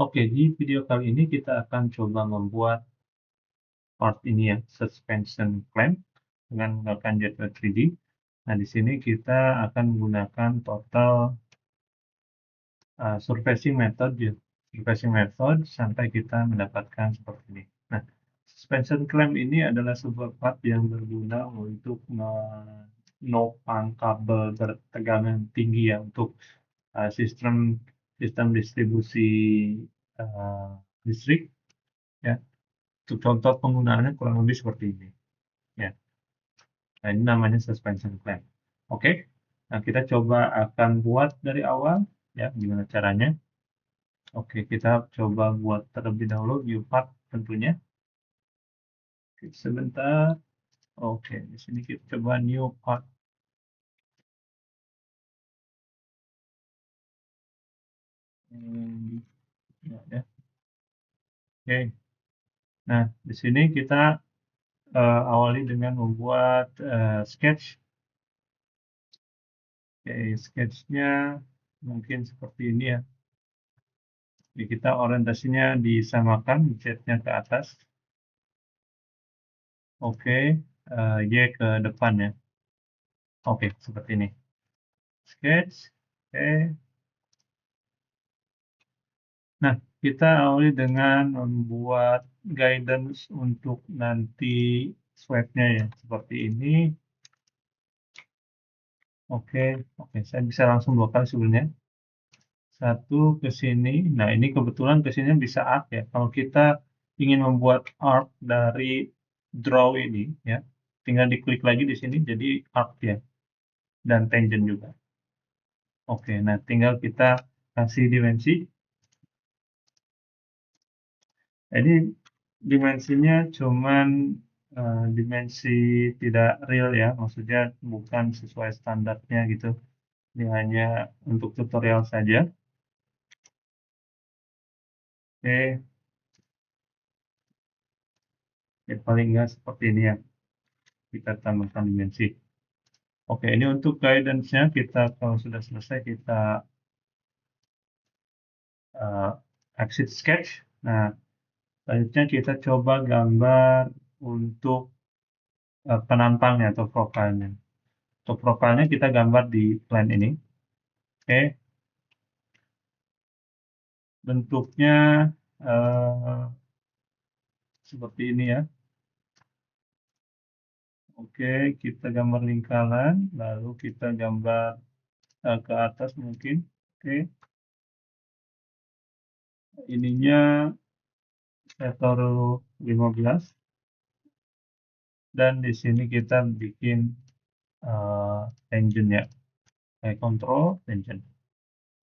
Oke, di video kali ini kita akan coba membuat part ini ya, suspension clamp dengan menggunakan Jetway 3D. Nah, di sini kita akan menggunakan total surfacing method ya. Surfacing method sampai kita mendapatkan seperti ini. Nah, suspension clamp ini adalah sebuah part yang berguna untuk menopang kabel bertegangan tinggi ya untuk sistem distribusi listrik ya. Untuk contoh penggunaannya kurang lebih seperti ini ya. Nah, ini namanya suspension clamp. Oke. Nah, kita coba akan buat dari awal ya, gimana caranya. Oke, kita coba buat terlebih dahulu view part tentunya. Oke, sebentar. Oke, di sini kita coba new part. Ya. Oke. Nah, di sini kita awali dengan membuat sketch. Oke, sketchnya mungkin seperti ini ya. Jadi kita orientasinya disamakan, Z-nya ke atas. Oke, Y ke depan ya. Oke, seperti ini. Sketch. Oke. Nah, kita awali dengan membuat guidance untuk nanti swipe-nya ya. Seperti ini. Oke, saya bisa langsung 2 kali sebenarnya. Satu ke sini. Nah, ini kebetulan ke sini bisa arc ya. Kalau kita ingin membuat arc dari draw ini ya, tinggal diklik lagi di sini jadi arc ya. Dan tangent juga. Oke, nah tinggal kita kasih dimensi. Jadi dimensinya cuman dimensi tidak real ya, maksudnya bukan sesuai standarnya gitu. Ini hanya untuk tutorial saja. Oke, ya paling nggak seperti ini ya. Kita tambahkan dimensi. Oke, ini untuk guidance-nya kita kalau sudah selesai kita exit sketch. Nah, selanjutnya kita coba gambar untuk penampangnya atau profilnya. Untuk profilnya kita gambar di plan ini. Oke. Bentuknya seperti ini ya. Oke, kita gambar lingkaran, lalu kita gambar ke atas mungkin. Oke. Ininya saya taruh 15. Dan di sini kita bikin tangent ya. Saya kontrol tangent.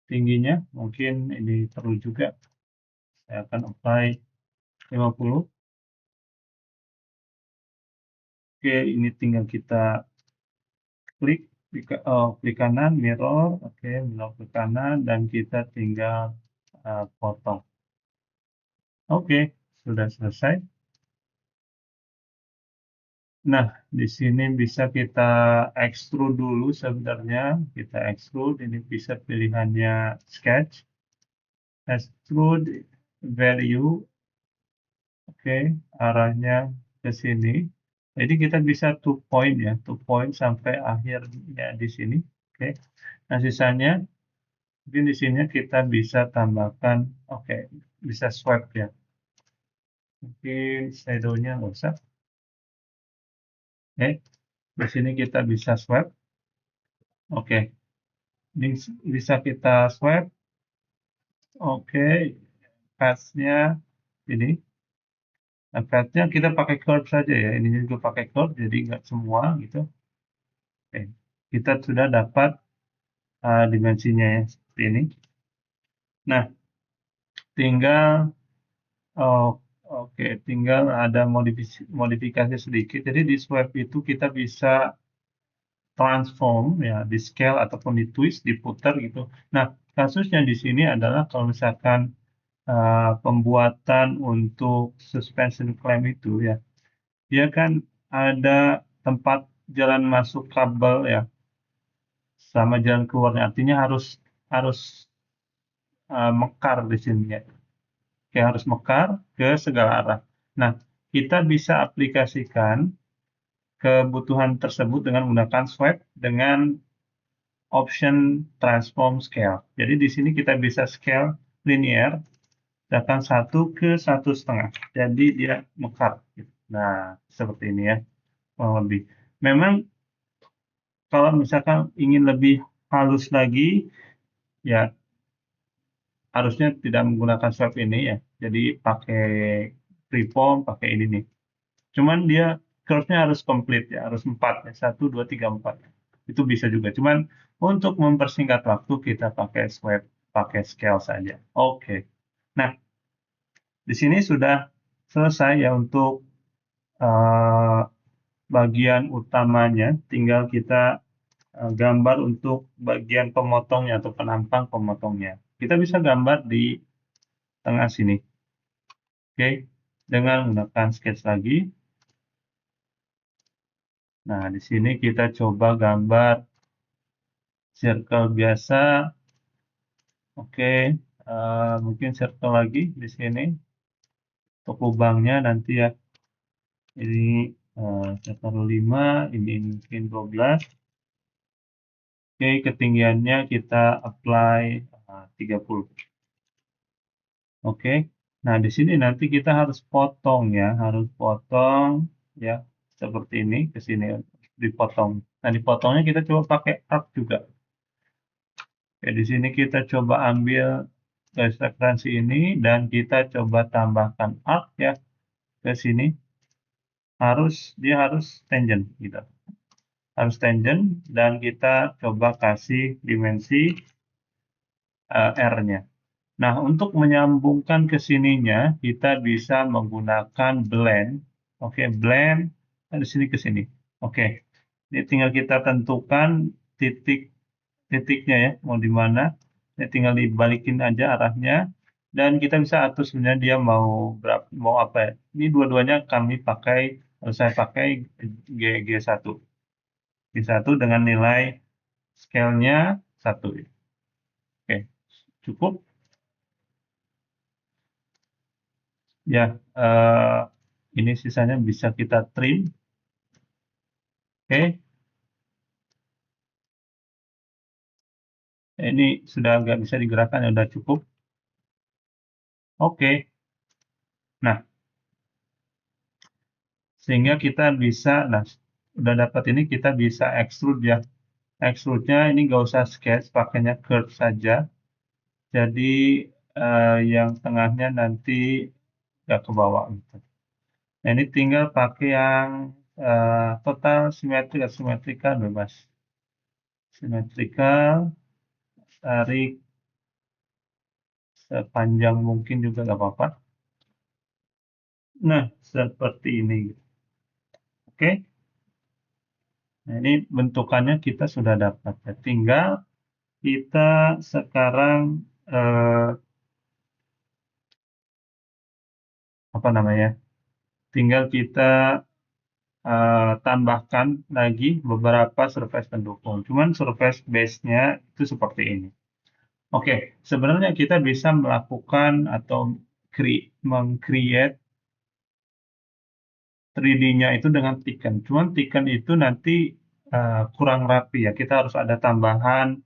Tingginya mungkin ini perlu juga. Saya akan apply 50. Oke, ini tinggal kita klik kanan, mirror, oke, mirror ke kanan, dan kita tinggal potong. Oke, sudah selesai. Nah, di sini bisa kita extrude dulu sebenarnya. Kita extrude, ini bisa pilihannya sketch. Extrude value. Oke, arahnya ke sini. Jadi kita bisa 2 point ya, 2 point sampai akhirnya di sini. Oke. Nah, sisanya mungkin di sini kita bisa tambahkan, oke, bisa swipe ya. Mungkin shadow-nya nggak usah. Oke, di sini kita bisa swipe. Oke, ini bisa kita swipe. Oke, path-nya ini. Nah, path-nya kita pakai curve saja ya. Ini juga pakai curve, jadi nggak semua gitu. Oke, kita sudah dapat dimensinya ya, seperti ini. Nah, tinggal oke, tinggal ada modifikasi sedikit. Jadi di swipe itu kita bisa transform ya, di scale ataupun di twist, diputar gitu. Nah, kasusnya di sini adalah kalau misalkan pembuatan untuk suspension clamp itu ya, dia kan ada tempat jalan masuk kabel ya, sama jalan keluarnya. Artinya harus mekar di sini ya. Kayak harus mekar ke segala arah. Nah, kita bisa aplikasikan kebutuhan tersebut dengan menggunakan swipe dengan option transform scale. Jadi di sini kita bisa scale linear, misalkan 1 ke 1,5. Jadi dia mekar. Nah, seperti ini ya, kurang lebih. Memang kalau misalkan ingin lebih halus lagi, ya harusnya tidak menggunakan swipe ini ya. Jadi pakai freeform, pakai ini nih. Cuman dia curve-nya harus komplit ya, harus 4 ya, 1, 2, 3, 4. Itu bisa juga. Cuman untuk mempersingkat waktu kita pakai swipe, pakai scale saja. Oke. Nah, di sini sudah selesai ya untuk eh, bagian utamanya. Tinggal kita gambar untuk bagian pemotongnya atau penampang pemotongnya. Kita bisa gambar di tengah sini. Oke, dengan menggunakan sketch lagi. Nah, di sini kita coba gambar circle biasa. Oke, mungkin circle lagi di sini. Untuk lubangnya nanti ya, ini saya taruh 5, ini mungkin 12. Oke, ketinggiannya kita apply 30. Oke, nah di sini nanti kita harus potong ya, harus potong ya, seperti ini, ke sini dipotong. Nah, dipotongnya kita coba pakai arc juga. Oke, di sini kita coba ambil garis referensi ini dan kita coba tambahkan arc ya ke sini. Dia harus tangent gitu. Harus tangent dan kita coba kasih dimensi R-nya. Nah, untuk menyambungkan ke sininya, kita bisa menggunakan blend. Oke, blend dari sini ke sini. Oke, ini tinggal kita tentukan titiknya ya, mau di mana. Ya, tinggal dibalikin aja arahnya. Dan kita bisa atur sebenarnya dia mau apa ya. Ini dua-duanya saya pakai G1. G1 dengan nilai scale-nya 1. Oke, cukup. Ya, ini sisanya bisa kita trim. Oke, ini sudah nggak bisa digerakkan, ya udah cukup. Oke, nah sehingga kita bisa, nah udah dapat ini kita bisa extrude ya. Extrude-nya ini nggak usah sketch, pakainya curve saja. Jadi yang tengahnya nanti nggak ke bawah. Gitu. Nah, ini tinggal pakai yang total simetri atau simetrikal bebas. Simetrikal, tarik sepanjang mungkin juga nggak apa-apa. Nah, seperti ini. Oke. Nah, ini bentukannya kita sudah dapat. Ya. Tinggal kita sekarang apa namanya? Tinggal kita tambahkan lagi beberapa surface pendukung. Cuman surface base-nya itu seperti ini. Oke, sebenarnya kita bisa melakukan atau meng-create 3D-nya itu dengan Tiken. Cuman Tiken itu nanti kurang rapi ya. Kita harus ada tambahan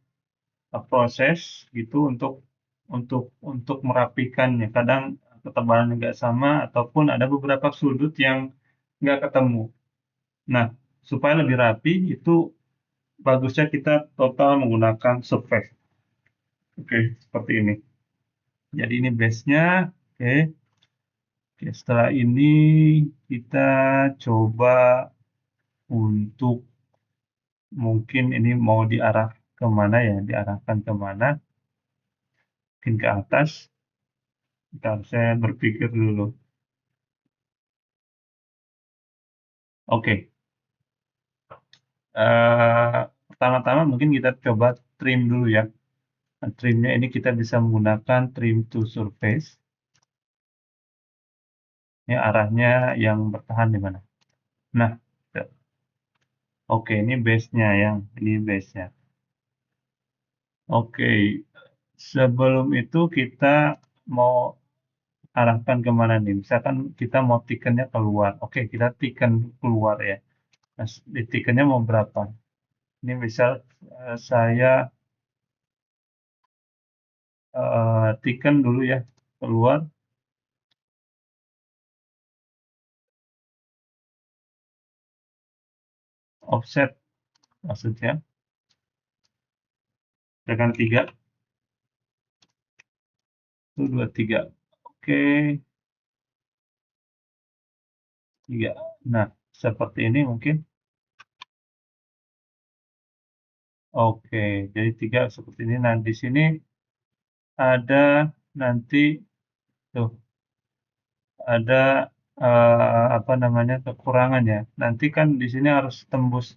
proses gitu untuk merapikannya. Kadang ketebalannya nggak sama ataupun ada beberapa sudut yang nggak ketemu. Nah, supaya lebih rapi itu bagusnya kita total menggunakan surface. Oke, seperti ini. Jadi ini base-nya. Oke. Oke, setelah ini kita coba untuk mungkin ini mau diarah kemana ya, diarahkan kemana, mungkin ke atas. Bentar, saya berpikir dulu. Oke, pertama-tama mungkin kita coba trim dulu ya. Nah, trimnya ini kita bisa menggunakan trim to surface. Ini arahnya yang bertahan di mana. Nah, oke, ini base-nya yang ini base-nya. Oke, sebelum itu kita mau arahkan kemana nih? Misalkan kita mau tikennya keluar. Oke, kita tiken keluar ya. Nah, di tikennya mau berapa? Ini misal saya tiken dulu ya, keluar. Offset maksudnya. Tekan 3. 1, 2, 3. Oke, 3. Nah, seperti ini mungkin. Oke, jadi 3 seperti ini. Nah, di sini ada nanti tuh ada apa namanya kekurangan ya. Nanti kan di sini harus tembus.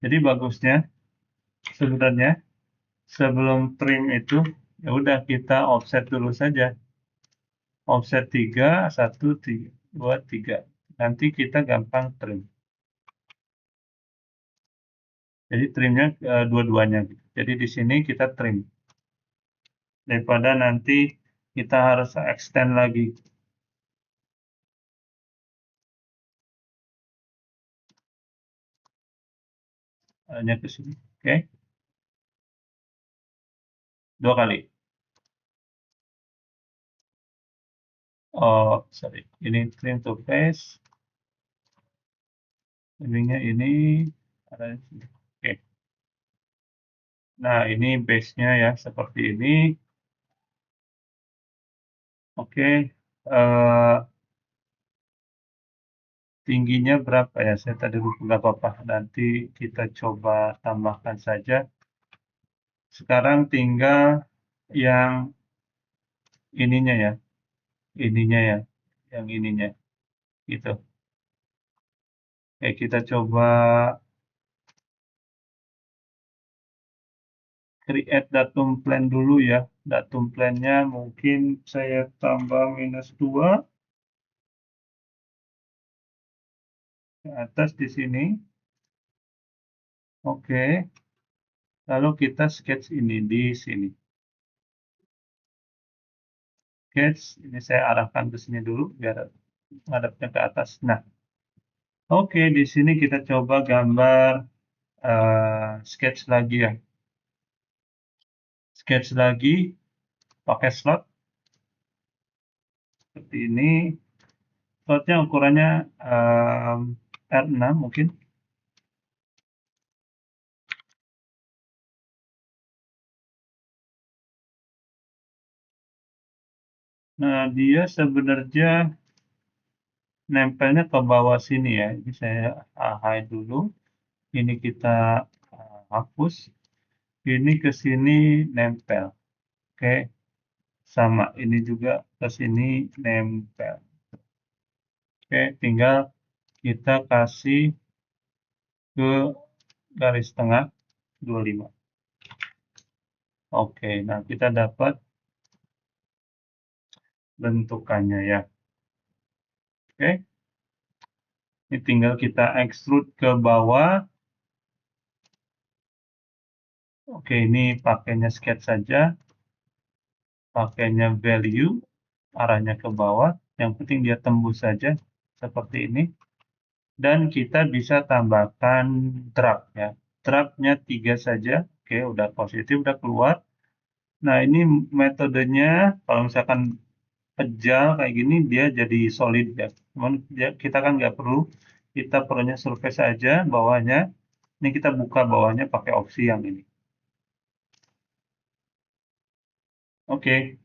Jadi bagusnya sebenarnya sebelum trim itu ya udah kita offset dulu saja. Offset 3, 1, 3, 2, 3. Nanti kita gampang trim. Jadi trimnya dua-duanya. Jadi di sini kita trim. Daripada nanti kita harus extend lagi. Hanya ke sini. Oke. 2 kali. Oh, sorry. Ini trim to face. Trimnya ini ada di sini. Oke. Nah, ini base-nya ya seperti ini. Oke. Tingginya berapa ya? Saya tadi lupa, nggak apa-apa. Nanti kita coba tambahkan saja. Sekarang tinggal yang ininya ya. Ininya ya. Yang ininya. Gitu. Oke, kita coba create datum plan dulu ya. Datum plan-nya mungkin saya tambah -2 ke atas di sini. Oke. Lalu kita sketch ini di sini. Sketch, ini saya arahkan ke sini dulu biar ngadepnya ke atas. Nah, oke, di sini kita coba gambar sketch lagi ya. Sketch lagi pakai slot seperti ini. Slotnya ukurannya R6 mungkin. Nah, dia sebenarnya nempelnya ke bawah sini ya. Ini saya hide dulu. Ini kita hapus. Ini ke sini nempel. Oke. Sama ini juga ke sini nempel. Oke, tinggal kita kasih ke garis tengah 25. Oke, nah kita dapat bentukannya ya. Oke. Ini tinggal kita extrude ke bawah. Oke, ini pakainya sketch saja. Pakainya value, arahnya ke bawah. Yang penting dia tembus saja, seperti ini. Dan kita bisa tambahkan drag ya. Drag-nya 3 saja. Oke, udah positif, udah keluar. Nah, ini metodenya, kalau misalkan pejal kayak gini, dia jadi solid ya. Cuman kita kan nggak perlu, kita perlunya surface aja bawahnya. Ini kita buka bawahnya pakai opsi yang ini. Oke,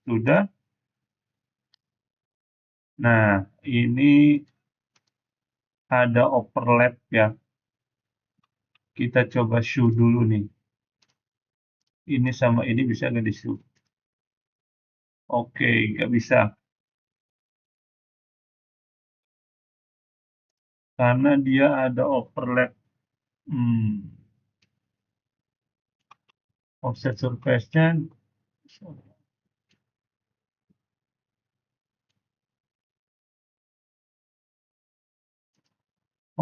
sudah. Nah, ini ada overlap ya. Kita coba show dulu nih. Ini sama ini bisa nggak di show? Oke, nggak bisa. Karena dia ada overlap. Offset surface-nya.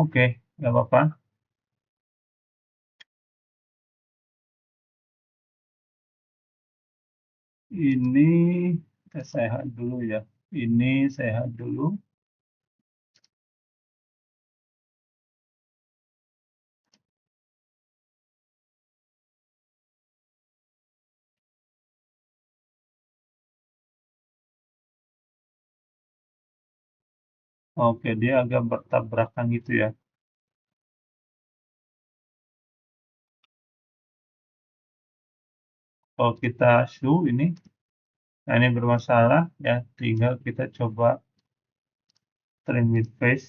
Oke, nggak apa-apa. Ini saya hide dulu ya. Ini saya hide dulu. Oke, dia agak bertabrakan gitu ya. Kalau kita show ini, nah ini bermasalah ya. Tinggal kita coba trim with face.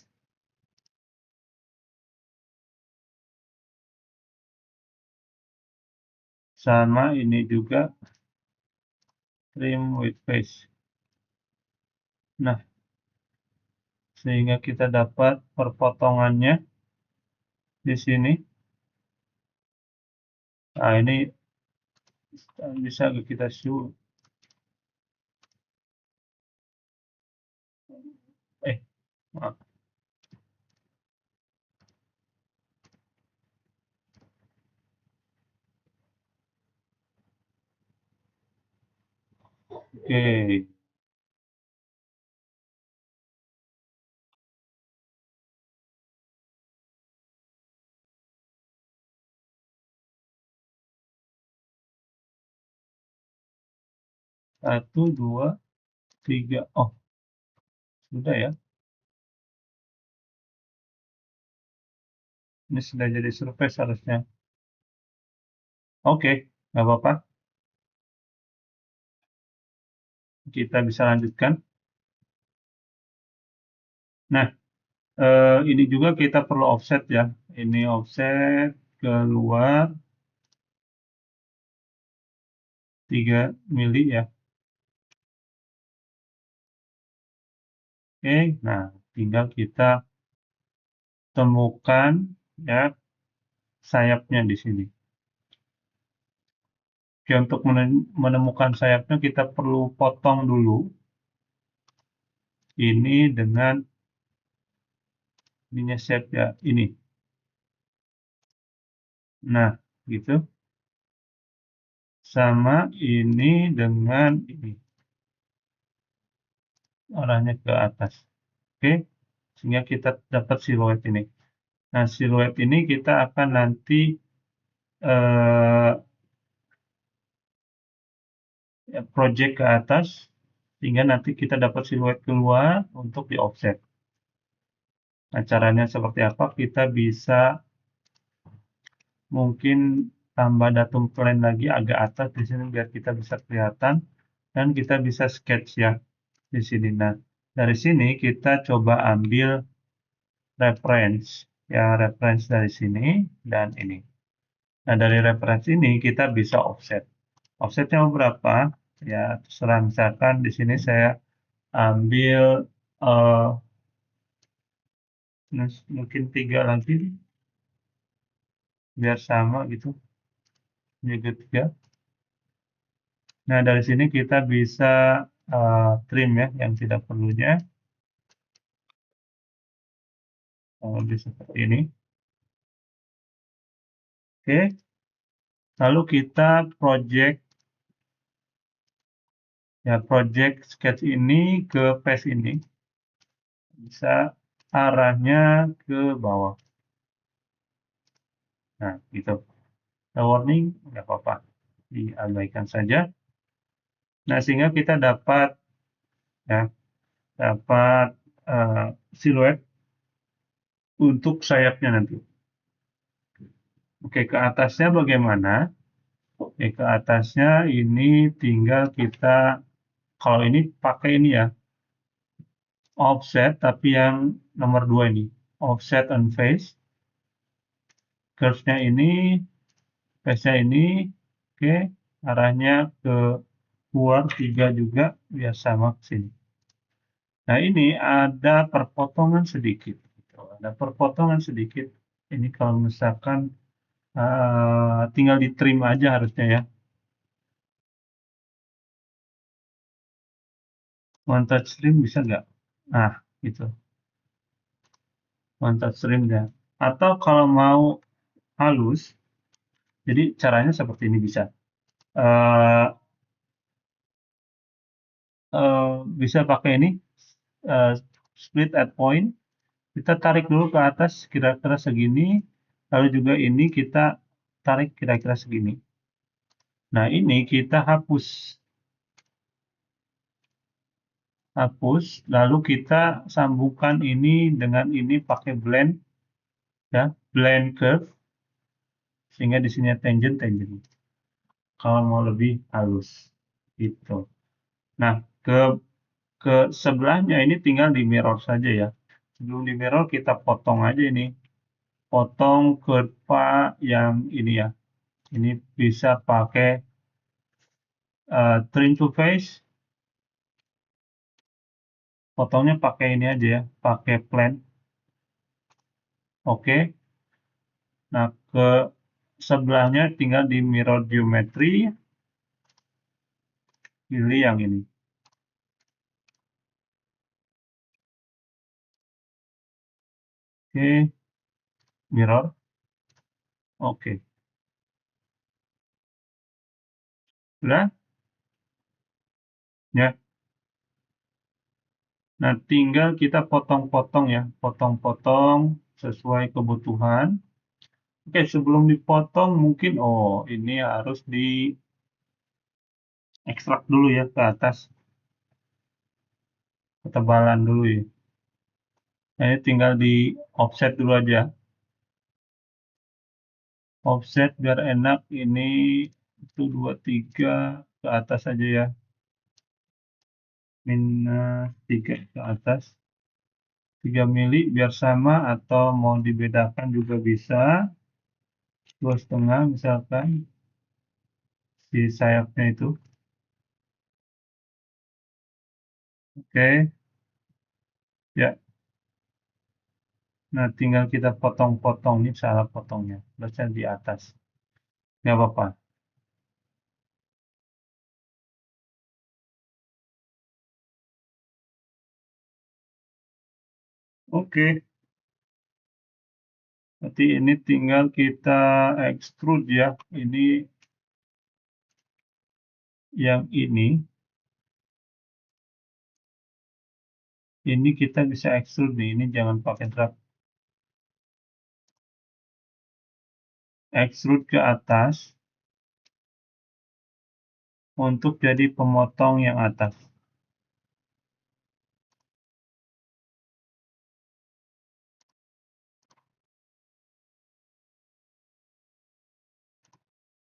Sama ini juga trim with face. Nah, sehingga kita dapat perpotongannya di sini. Nah, ini bisa kita show. Maaf. Oke. Satu, dua, tiga. Oh, sudah ya. Ini sudah jadi surface harusnya. Oke, nggak apa-apa. Kita bisa lanjutkan. Nah, ini juga kita perlu offset ya. Ini offset keluar 3 mili ya. Oke, nah tinggal kita temukan ya sayapnya di sini. Oke, untuk menemukan sayapnya kita perlu potong dulu ini dengan ininya shape ya, ini. Nah, gitu. Sama ini dengan ini. Arahnya ke atas. Oke, sehingga kita dapat siluet ini. Nah, siluet ini kita akan nanti project ke atas, sehingga nanti kita dapat siluet keluar untuk di offset. Nah, caranya seperti apa? Kita bisa mungkin tambah datum plan lagi agak atas di sini biar kita bisa kelihatan, dan kita bisa sketch ya di sini. Nah, dari sini kita coba ambil reference, ya reference dari sini dan ini. Nah, dari reference ini kita bisa offset. Offsetnya berapa? Ya, terserah, misalkan di sini saya ambil mungkin 3 lagi, biar sama gitu, juga 3. Nah, dari sini kita bisa trim ya, yang tidak perlunya. Lebih seperti ini. Oke. Lalu kita project sketch ini ke face ini. Bisa arahnya ke bawah. Nah, gitu. Warning, nggak apa-apa. Diabaikan saja. Nah, sehingga kita dapat ya, siluet untuk sayapnya nanti. Oke, ke atasnya bagaimana? Oke, ke atasnya ini tinggal kita, kalau ini pakai ini ya, offset, tapi yang nomor 2 ini. Offset on face. Curve-nya ini, face-nya ini, oke, arahnya ke luar 3 juga, biar sama ke sini. Nah, ini ada perpotongan sedikit. Ada perpotongan sedikit. Ini kalau misalkan tinggal di trim aja harusnya ya. One touch trim bisa nggak? Nah, gitu. One touch trim ya. Atau kalau mau halus, jadi caranya seperti ini bisa. bisa pakai ini, split at point. Kita tarik dulu ke atas kira-kira segini, lalu juga ini kita tarik kira-kira segini. Nah, ini kita hapus. Hapus, lalu kita sambungkan ini dengan ini pakai blend, ya, blend curve, sehingga di sini tangent. Kalau mau lebih halus, gitu. Nah, ke sebelahnya ini tinggal di mirror saja ya. Sebelum di mirror kita potong aja ini, potong kurva yang ini ya. Ini bisa pakai trim to face. Potongnya pakai ini aja ya, pakai plane. Oke. Nah, ke sebelahnya tinggal di mirror geometry, pilih yang ini. Oke, mirror. Oke. Sudah? Ya. Nah, tinggal kita potong-potong ya, potong-potong sesuai kebutuhan. Oke, sebelum dipotong mungkin, ini harus di ekstrak dulu ya ke atas. Ketebalan dulu ya. Nah, ini tinggal di offset dulu aja. Offset biar enak, ini itu 23 ke atas aja ya. -3 ke atas. 3 mili biar sama atau mau dibedakan juga bisa. 2,5 misalkan si sayapnya itu. Oke, ya. Nah, tinggal kita potong-potong nih, salah potongnya. Baca di atas. Nggak apa-apa. Oke, berarti ini tinggal kita extrude ya. Ini yang ini kita bisa extrude nih. Ini jangan pakai drag. Extrude ke atas untuk jadi pemotong yang atas.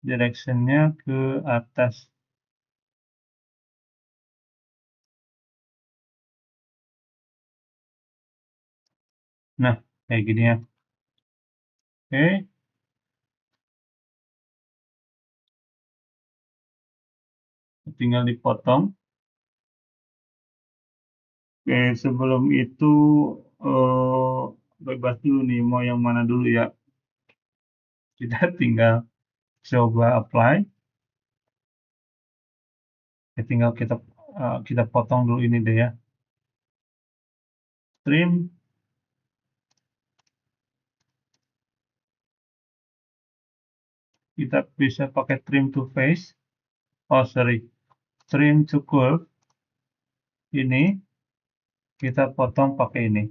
Direction-nya ke atas. Nah, kayak gini ya. Oke. Tinggal dipotong. Oke, sebelum itu bebas dulu nih, mau yang mana dulu ya. Kita tinggal coba apply. Ya, tinggal kita potong dulu ini deh ya. Trim. Kita bisa pakai trim to face. Oh, sorry. Trim to curve. Ini kita potong pakai ini.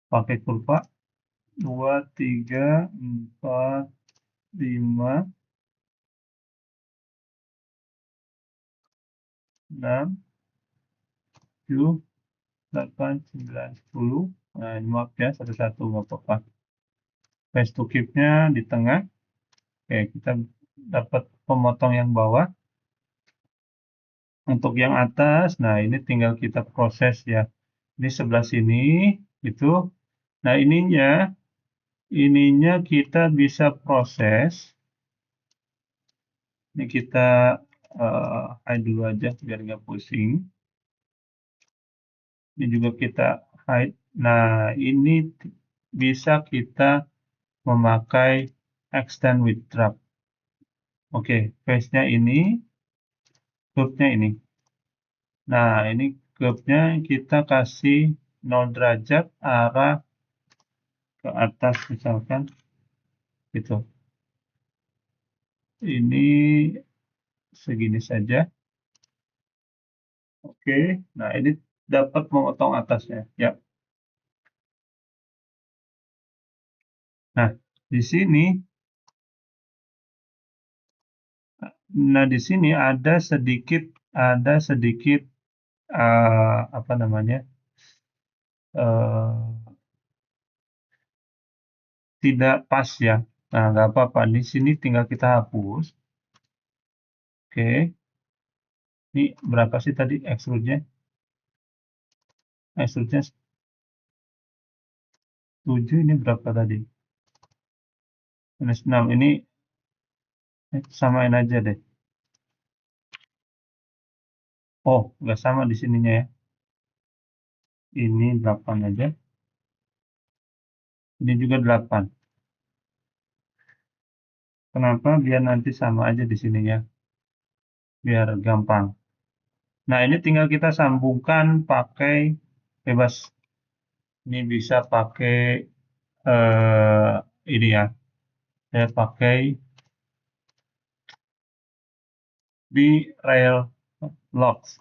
Pakai kurva. 2, 3, 4, 5, 6, 7, 8, 9, 10. Nah, ini maaf ya, satu-satu nggak apa-apa. Face to keep-nya di tengah. Oke, kita dapat pemotong yang bawah. Untuk yang atas, nah ini tinggal kita proses ya. Ini sebelah sini, itu. Nah, ininya kita bisa proses. Ini kita hide dulu aja biar nggak pusing. Ini juga kita hide. Nah, ini bisa kita memakai extend with drag. Oke, face-nya ini, curve-nya ini. Nah, ini curve-nya kita kasih 0 derajat arah ke atas misalkan. Gitu. Ini segini saja. Oke, nah ini dapat memotong atasnya. Ya. Nah, di sini, di sini ada sedikit apa namanya? eh, Tidak pas ya. Nah, nggak apa-apa. Di sini tinggal kita hapus. Oke. Ini berapa sih tadi extrude-nya? Extrude-nya 7, ini berapa tadi? Minus 6. Ini samain aja deh. Oh, nggak sama di sininya ya. Ini 8 aja. Ini juga 8. Kenapa? Biar nanti sama aja di sininya. Biar gampang. Nah, ini tinggal kita sambungkan pakai bebas. Ini bisa pakai ini ya. Saya pakai di rail locks.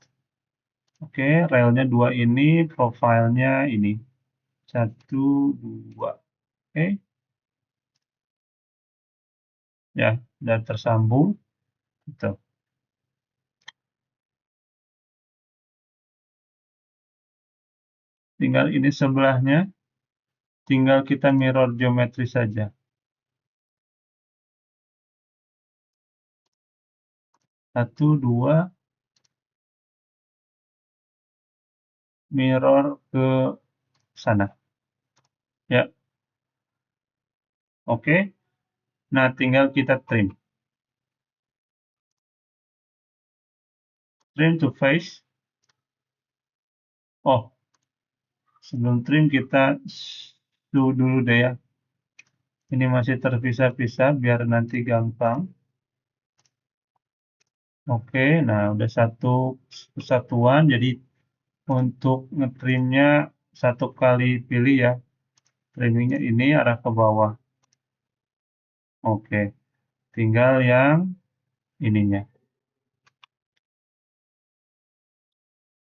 Oke, railnya 2 ini, profilnya ini. 1, 2. Oke, ya, udah tersambung. Gitu. Tinggal ini sebelahnya, tinggal kita mirror geometri saja. 1, 2, mirror ke sana. Ya, oke. Nah, tinggal kita trim. Trim to face. Oh, sebelum trim kita do dulu deh ya. Ini masih terpisah-pisah biar nanti gampang. Oke, nah udah satu kesatuan. Jadi untuk ngetrimnya satu kali pilih ya. Trimmingnya ini arah ke bawah. Oke, tinggal yang ininya.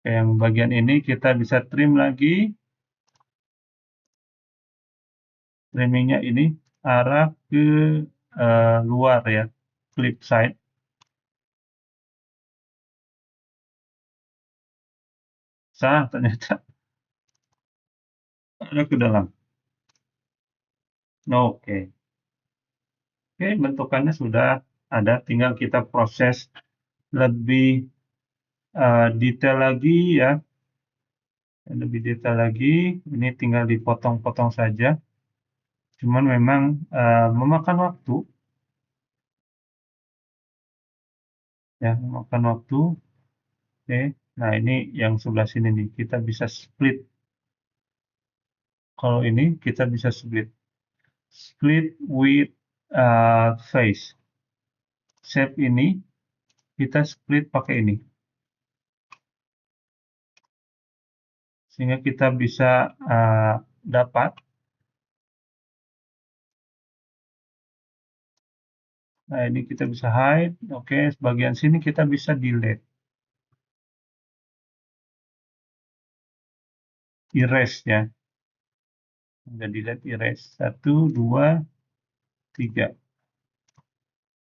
Yang bagian ini kita bisa trim lagi. Trimmingnya ini arah ke luar ya, flip side. Salah ternyata, ada ke dalam. Oke, oke, bentukannya sudah ada. Tinggal kita proses lebih detail lagi ya. Lebih detail lagi. Ini tinggal dipotong-potong saja. Cuman memang memakan waktu. Ya, memakan waktu. Oke, nah ini yang sebelah sini nih, kita bisa split. Kalau ini kita bisa split. Split with face. Shape ini kita split pakai ini. Sehingga kita bisa dapat. Nah, ini kita bisa hide. Oke, sebagian sini kita bisa delete. Erase ya. Udah delete, erase. 1, 2, 3.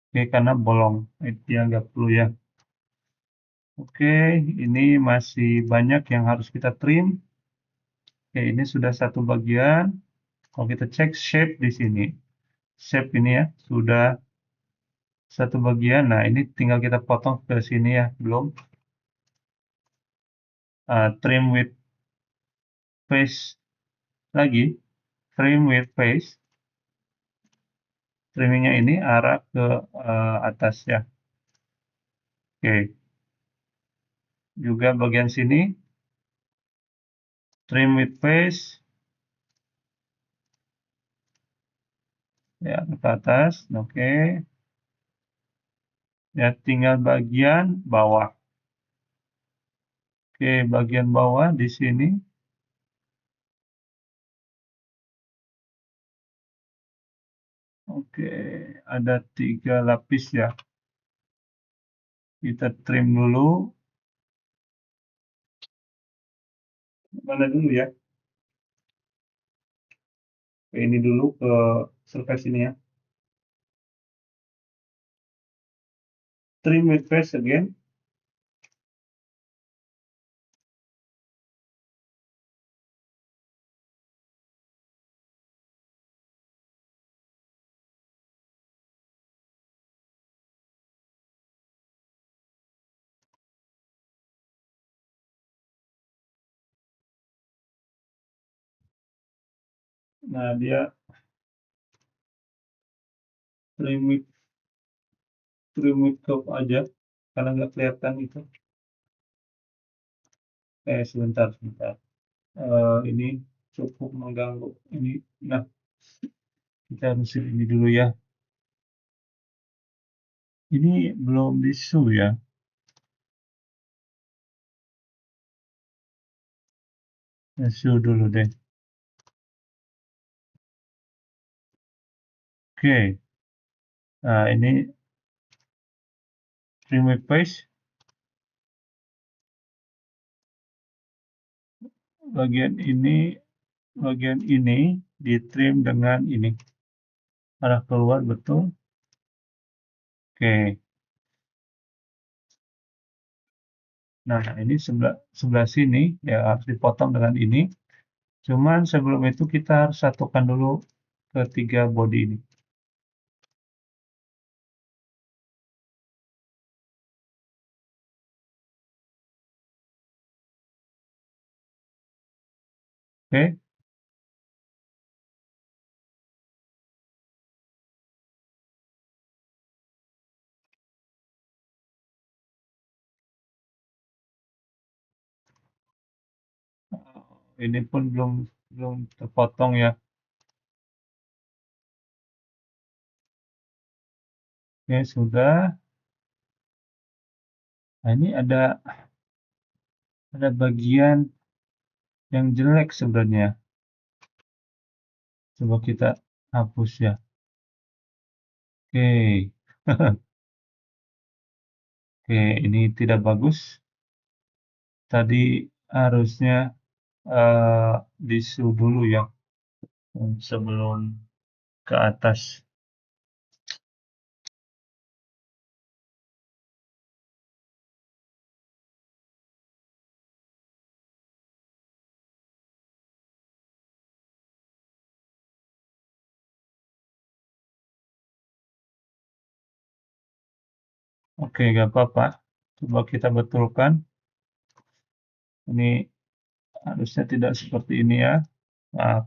Oke, karena bolong. Dia nggak perlu ya. Oke, ini masih banyak yang harus kita trim. Oke, ini sudah satu bagian. Kalau kita cek shape di sini. Shape ini ya, sudah satu bagian. Nah, ini tinggal kita potong ke sini ya. Belum. Trim with face lagi. Trim with face. Trimmingnya ini arah ke atas ya. Oke. Juga bagian sini. Trim with face. Ya, ke atas. Oke. Ya, tinggal bagian bawah. Oke, bagian bawah di sini. Oke, ada 3 lapis ya. Kita trim dulu. Mana dulu ya? Ini dulu ke surface ini ya. Trim with face again. Nah, dia trim with curve aja karena nggak kelihatan itu. Sebentar. Ini cukup mengganggu ini. Nah, kita harus ini dulu ya. Ini belum di show ya. Show dulu deh. Oke. Nah, ini trim with face. Bagian ini di trim dengan ini. Arah keluar betul. Oke. Nah, ini sebelah sini ya harus dipotong dengan ini. Cuman sebelum itu kita harus satukan dulu ketiga body ini. Oke. Ini pun belum terpotong ya. Oke, sudah. Nah, ini ada bagian yang jelek sebenarnya. Coba kita hapus ya. Oke. Oke, ini tidak bagus. Tadi harusnya disu dulu ya sebelum ke atas. Oke, nggak apa-apa. Coba kita betulkan. Ini harusnya tidak seperti ini ya. Maaf.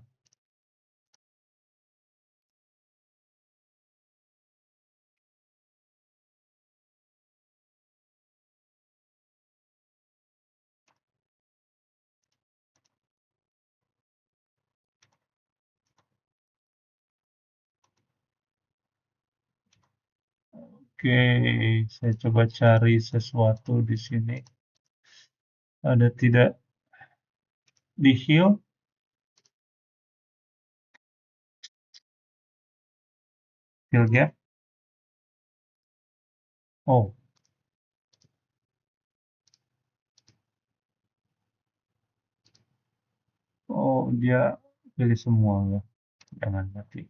Oke, saya coba cari sesuatu di sini. Ada tidak di heal? Heal gap? Oh, dia pilih semua ya. Jangan mati.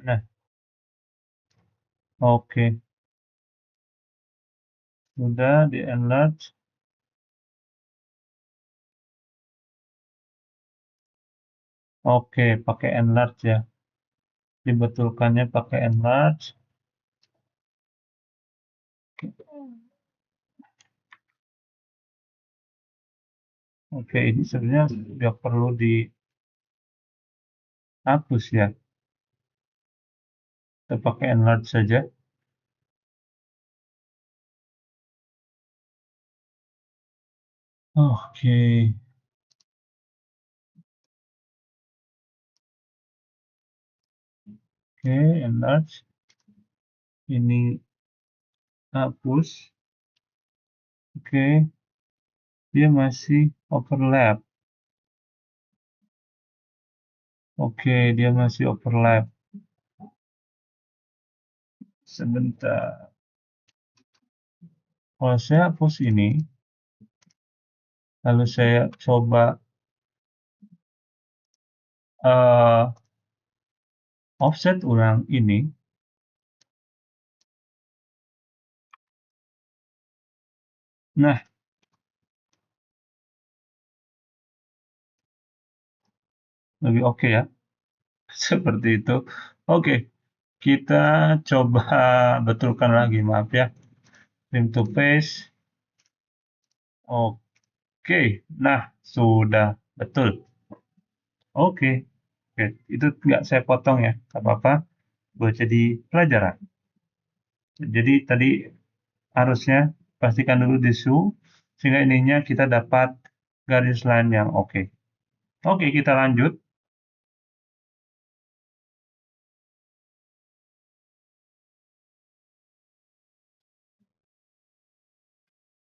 Nah, oke. Sudah di enlarge. Oke, pakai enlarge ya. Dibetulkannya pakai enlarge. Oke, ini sebenarnya nggak perlu dihapus ya. Kita pakai enlarge saja. Oke. Oke, enlarge. Ini hapus. Oke. Dia masih overlap. Oke, dia masih overlap. Sebentar. Kalau saya hapus ini, lalu saya coba offset ulang ini. Nah, lebih oke ya. Seperti itu. Oke, kita coba betulkan lagi, maaf ya. Trim to paste. Oke, nah sudah betul. Oke, oke. Itu nggak saya potong ya, nggak apa-apa. Buat jadi pelajaran. Jadi tadi harusnya pastikan dulu di zoom, sehingga ininya kita dapat garis line yang oke. Oke, kita lanjut.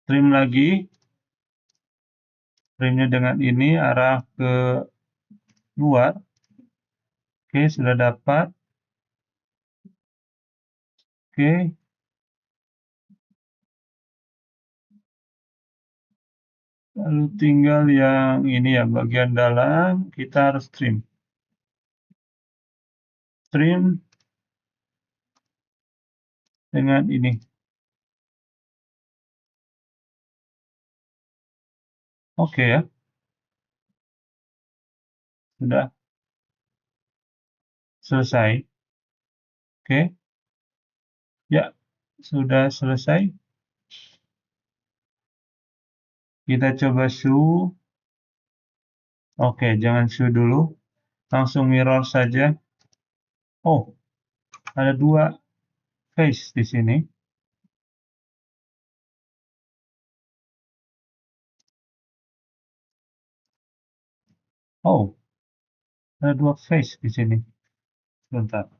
Trim lagi. Trimnya dengan ini arah ke luar. Oke, sudah dapat. Oke. Lalu tinggal yang ini ya, bagian dalam kita harus trim. Trim dengan ini. Oke ya. Sudah selesai. Oke. Ya, sudah selesai. Kita coba show. Oke, jangan show dulu. Langsung mirror saja. Oh, ada dua face di sini. Oh, ada dua face di sini. Bentar.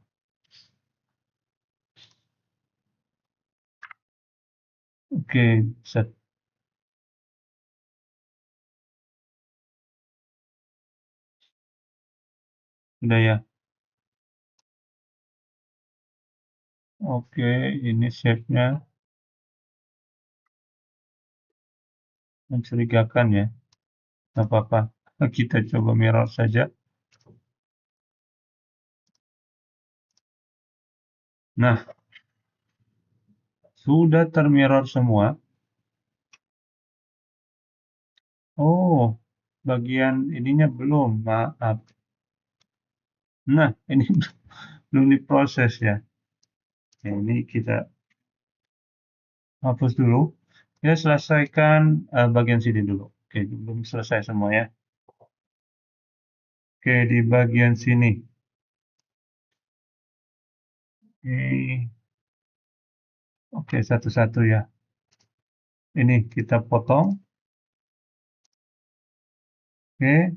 Oke, set. Udah ya. Oke, ini shape-nya mencurigakan ya. Nggak apa-apa. Kita coba mirror saja. Nah, sudah termirror semua. Oh, bagian ininya belum, maaf. Nah, ini belum diproses ya. Ini kita hapus dulu. Kita selesaikan bagian sini dulu. Oke, belum selesai semua ya. Oke, di bagian sini. Oke, satu-satu ya. Ini kita potong. Oke,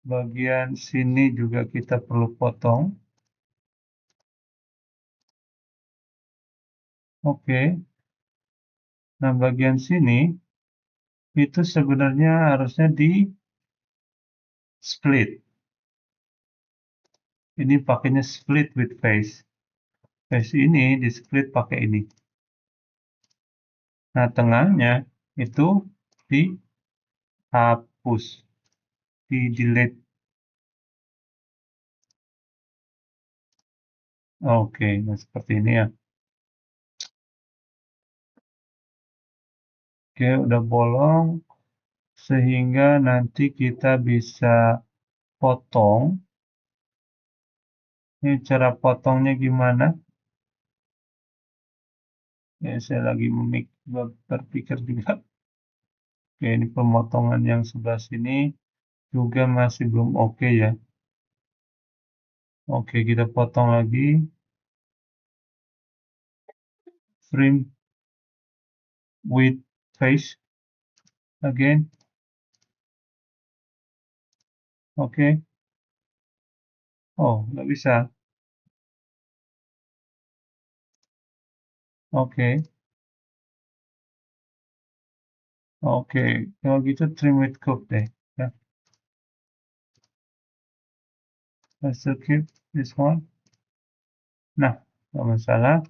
bagian sini juga kita perlu potong. Oke. Nah, bagian sini itu sebenarnya harusnya di split. Ini pakainya split with face. Face ini di split pakai ini. Nah, tengahnya itu dihapus, di delete. Oke, nah seperti ini ya. Oke, udah bolong sehingga nanti kita bisa potong. Ini cara potongnya gimana? Ya, saya lagi berpikir juga. Oke, ini pemotongan yang sebelah sini juga masih belum oke ya. Oke, kita potong lagi. Trim with face again. Oke. Oh, nggak bisa. Oke. Oke. Kalau gitu trim with curve deh. Ya. Let's keep this one. Nah, nggak masalah.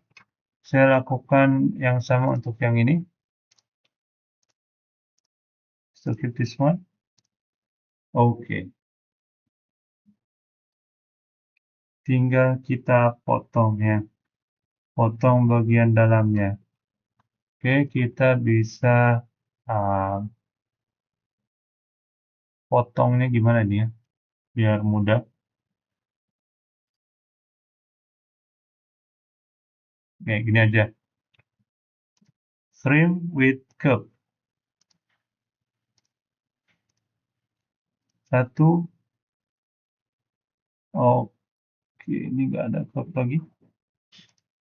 Saya lakukan yang sama untuk yang ini. Still keep this one. Oke. Tinggal kita potong ya. Potong bagian dalamnya. Oke, kita bisa potongnya gimana nih ya? Biar mudah. Kayak gini aja. Trim with curve. Satu. Oke, ini nggak ada curve lagi.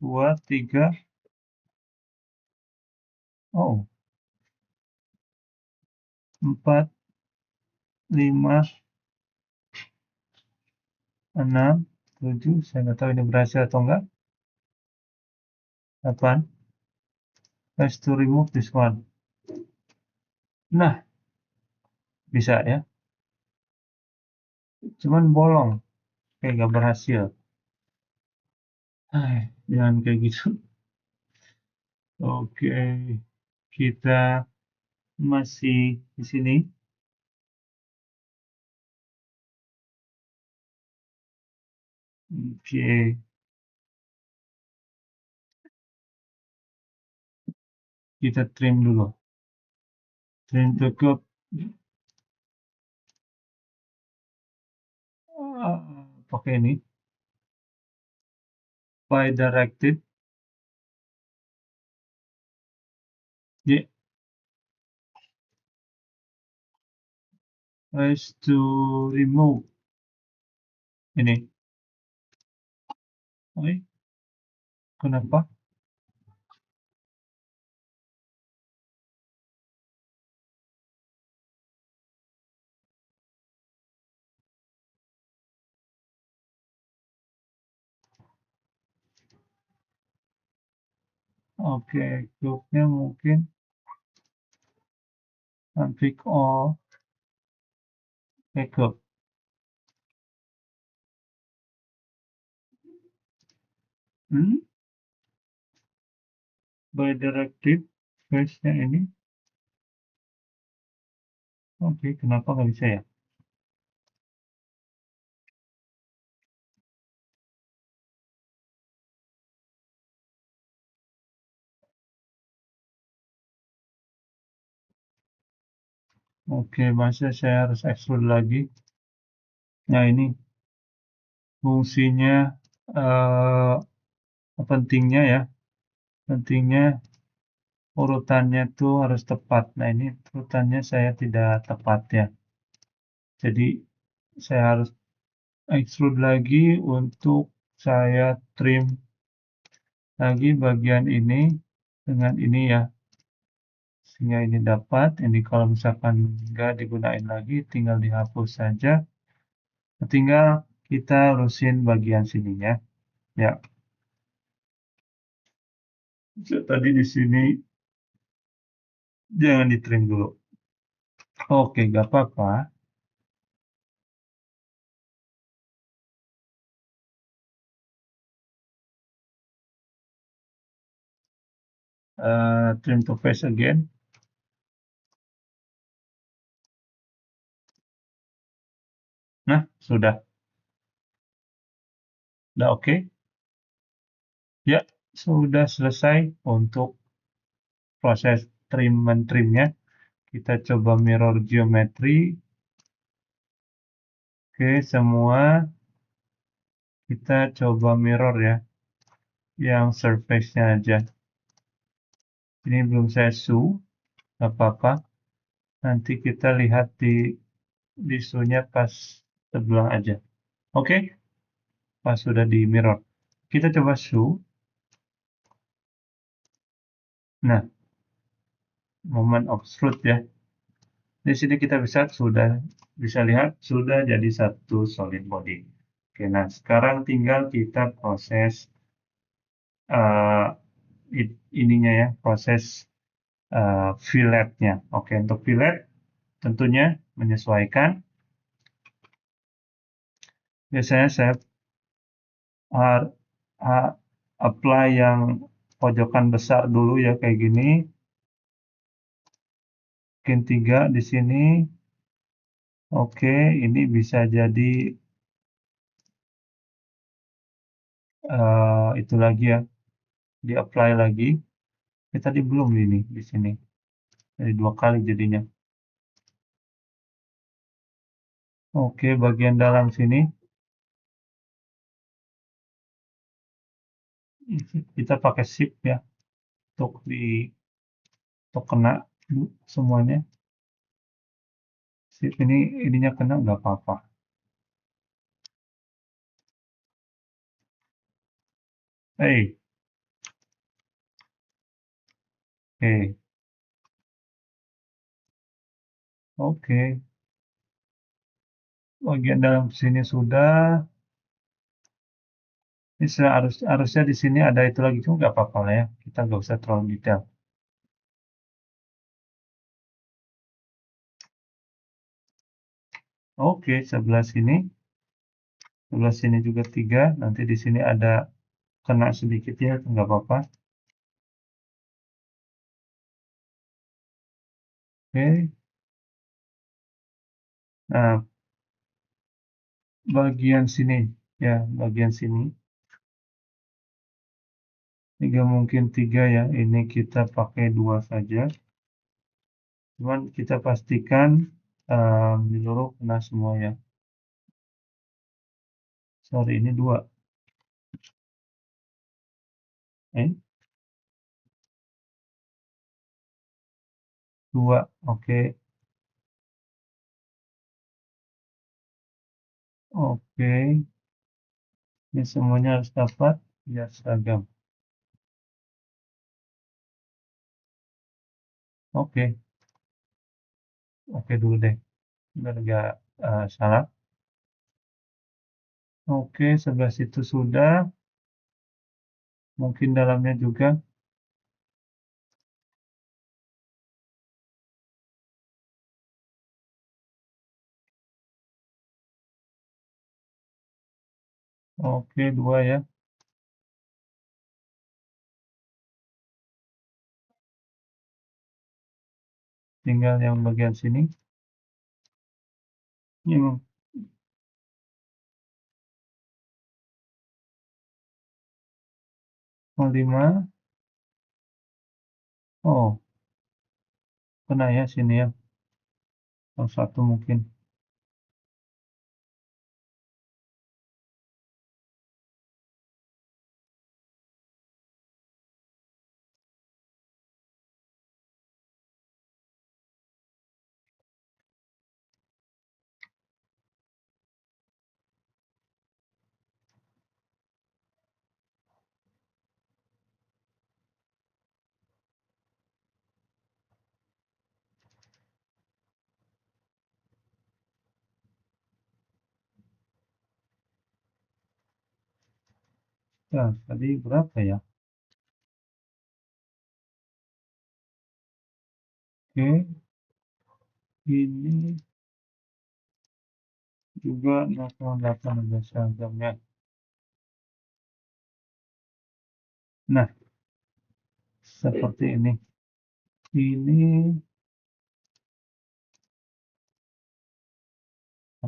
2, 3. Oh, 4, 5, 6, 7. Saya nggak tahu ini berhasil atau enggak. 8. Let's to remove this one. Nah, bisa ya. Cuman bolong. Kayak nggak berhasil. Jangan kayak gitu. Oke, kita masih di sini. Oke, kita trim dulu. Trim cukup. Pakai ini. Bidirected. Ya, let's to remove ini. Oke, kenapa? Oke, curve-nya mungkin unpick all. Oke, curve. Bidirected face-nya ini. Oke, kenapa nggak bisa ya? Oke, masa saya harus extrude lagi. Nah, ini fungsinya pentingnya ya. Pentingnya urutannya tuh harus tepat. Nah, ini urutannya saya tidak tepat ya. Jadi, saya harus extrude lagi untuk saya trim lagi bagian ini dengan ini ya. Sehingga ini dapat. Ini kalau misalkan nggak digunain lagi, tinggal dihapus saja. Tinggal kita urusin bagian sininya. Ya. Tadi di sini jangan ditrim dulu. Oke, nggak apa-apa. Trim to face again. Nah, sudah. Udah oke. Ya, sudah selesai untuk proses trim-trimnya. Kita coba mirror geometry. Oke, semua kita coba mirror ya. Yang surface-nya aja. Ini belum saya zoom. Nggak apa-apa. Nanti kita lihat di zoom-nya pas sebelah aja. Oke? pas sudah di mirror. Kita coba show. Nah, moment of truth ya. Di sini kita bisa lihat sudah jadi satu solid body. Oke, nah sekarang tinggal kita proses uh, ininya ya, proses filletnya. Oke, untuk fillet tentunya menyesuaikan. Biasanya saya apply yang pojokan besar dulu ya kayak gini. Mungkin 3 di sini. Oke, ini bisa jadi itu lagi ya, di apply lagi. Tadi belum ini di sini. Jadi 2 kali jadinya. Oke, bagian dalam sini kita pakai shift ya untuk kena semuanya. Shift ininya kena nggak apa-apa. Hey, oke. Bagian dalam sini sudah. Ini harusnya di sini ada itu lagi juga nggak apa-apa lah ya. Kita nggak usah terlalu detail. Oke, sebelah sini juga 3. Nanti di sini ada kena sedikit ya, nggak apa-apa. Oke. Nah, bagian sini ya, bagian sini. 3 mungkin 3 ya. Ini kita pakai 2 saja. Cuman kita pastikan menyeluruh kena semua ya. Sorry, ini 2. 2, oke. Oke. Ini semuanya harus dapat biar seragam. Oke. Oke dulu deh. Biar nggak salah. Oke, sebelah situ sudah. Mungkin dalamnya juga. Oke, 2 ya. Tinggal yang bagian sini. Ini 5. Oh, kena ya sini ya. Oh, 1 mungkin. Nah, tadi berapa ya? Oke, ini juga 0,18 seragamnya. Nah, seperti ini.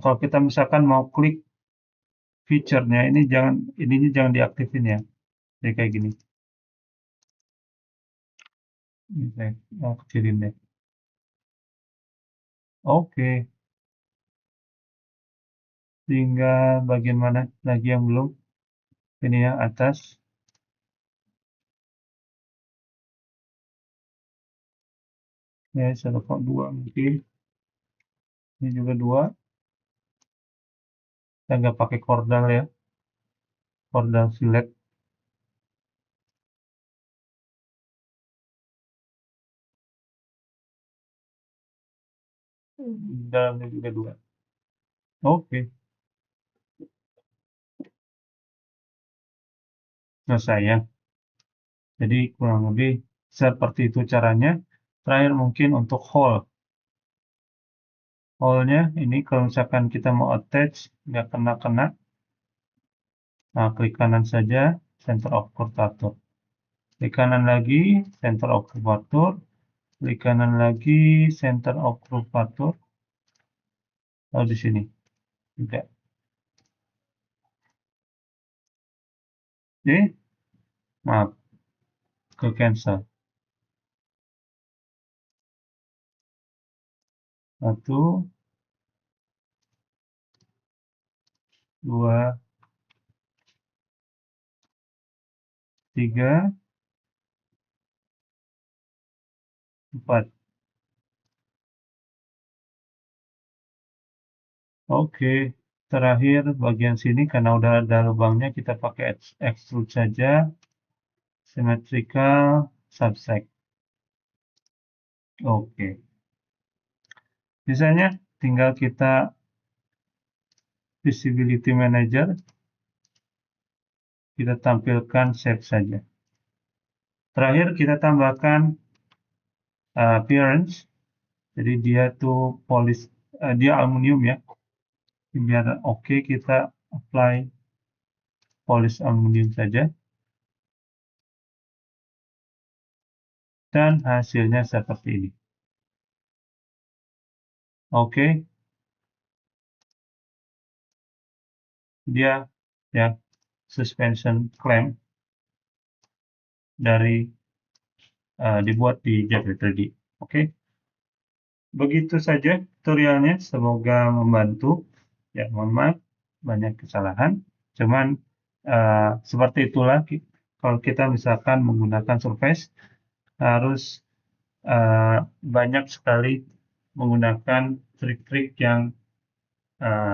Kalau kita misalkan mau klik feature-nya, ininya jangan diaktifin ya. Jadi kayak gini. Ini saya mau kecilin deh. Oke, tinggal bagian mana lagi yang belum? Ini ya, atas. Ya, 1,2 mungkin. Ini juga 2. Kita nggak pakai kordal ya. Folder fillet. Dalamnya juga 2. Oke. Selesai ya. Jadi kurang lebih seperti itu caranya. Terakhir mungkin untuk hole. Hole-nya ini kalau misalkan kita mau attach, nggak kena-kena. Nah, klik kanan saja, center of curvature. Klik kanan lagi, center of curvature. Klik kanan lagi, center of curvature. Lalu di sini juga. Oke, maaf, ke cancel. 1, 2, 3, 4. Oke, terakhir bagian sini karena udah ada lubangnya kita pakai extrude saja. Symmetrical subsect. Oke. Misalnya tinggal kita visibility manager, kita tampilkan shape saja. Terakhir kita tambahkan appearance. Jadi dia tuh polish, dia aluminium ya. Biar oke, kita apply polish aluminium saja. Dan hasilnya seperti ini. Oke. Dia ya suspension clamp dari dibuat di Jupyter 3D. Oke. Begitu saja tutorialnya, semoga membantu. Ya, mohon maaf, banyak kesalahan. Cuman seperti itulah kalau kita misalkan menggunakan Surface, harus banyak sekali menggunakan trik-trik yang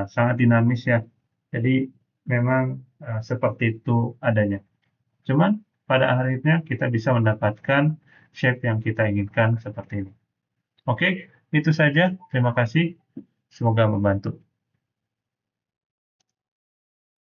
sangat dinamis ya. Jadi memang seperti itu adanya. Cuman pada akhirnya kita bisa mendapatkan shape yang kita inginkan seperti ini. Oke, itu saja. Terima kasih. Semoga membantu.